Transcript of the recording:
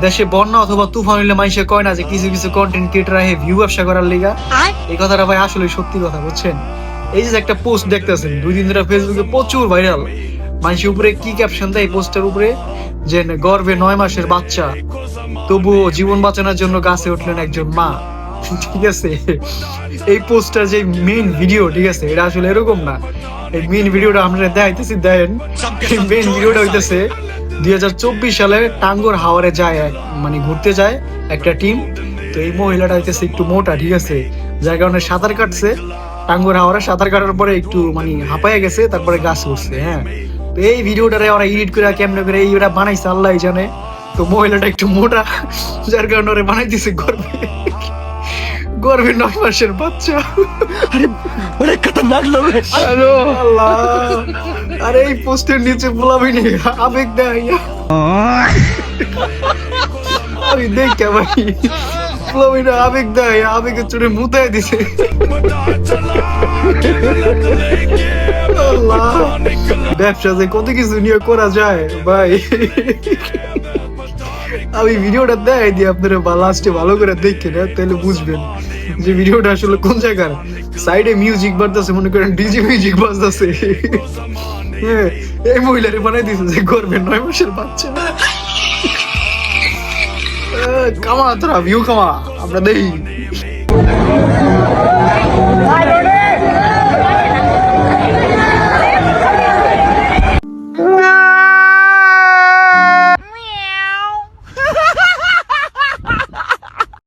দেশে বন্যা অথবা তুফান হইলে মানুষে কয় না যে কিছু কিছু কন্টেন্ট ক্রিয়েটর আহে ভিউ ব্যবসা করার লিগা। এই কথাটা ভাই আসলে সত্যি কথা, বুঝছেন? এই যে একটা পোস্ট দেখতেছেন 2 দিন ধরে ফেসবুকে প্রচুর ভাইরাল, মানুষের উপরে কি ক্যাপশন দেয় পোস্টের উপরে, যে গর্ভে 9 মাসের বাচ্চা তবুও জীবন বাঁচানোর জন্য গাছে উঠলেন একজন মা। ঠিক আছে, এই পোস্টার যে মেইন ভিডিও, ঠিক আছে, এটা আসলে এরকম না। এই মেইন ভিডিওটা আমরা দেখাইতেছি, দেন মেইন ভিডিওটা হইতেছে 2024 সালে টাঙ্গর হাওরে যায় মানে ঘুরতে যায় একটা টিম। তো এই মহিলাটা হইতেছে একটু মোটা, ঠিক আছে, যার কারণে সাঁতার কাটছে টাঙ্গর হাওরে, সাঁতার কাটার পরে একটু মানে হাঁপায় গেছে, তারপরে গাছ উঠছে। হ্যাঁ, তো এই ভিডিওটারে ওরা এডিট করে কেমনে করে এইটা বানাইছে আল্লাহ জানে। তো মহিলাটা একটু মোটা, যার কারণে ওরা বানাই দিছে গর্বে গর্বে 9 মাসের বাচ্চা। अरे खतरनाक लोग हैं। আরে আল্লাহ, আরে এই পোস্টের নিচে বলাবি নি আবেগ দেয়, আমি দেখে ভাই বলাবি না, আবেগ দেয়, আবেগের চোরে মুতায় দিছে। আল্লাহ, ব্যবসা যে কত কিছু নিয়ে করা যায় ভাই। আমি ভিডিওটা দেখাই দিই আপনারা, লাস্টে ভালো করে দেখেন, তাহলে বুঝবেন যে ভিডিওটা আসলে কোন জায়গার। সাইডে মিউজিক বাজতেছে, মনে করেন ডিজে মিউজিক বাজতেছে। হ্যাঁ, এই মহিলারে বানাই দিয়েছে যে গর্ভে 9 মাসের বাচ্চা। কামা তোরা ভিউ কামা, আমরা দেখি।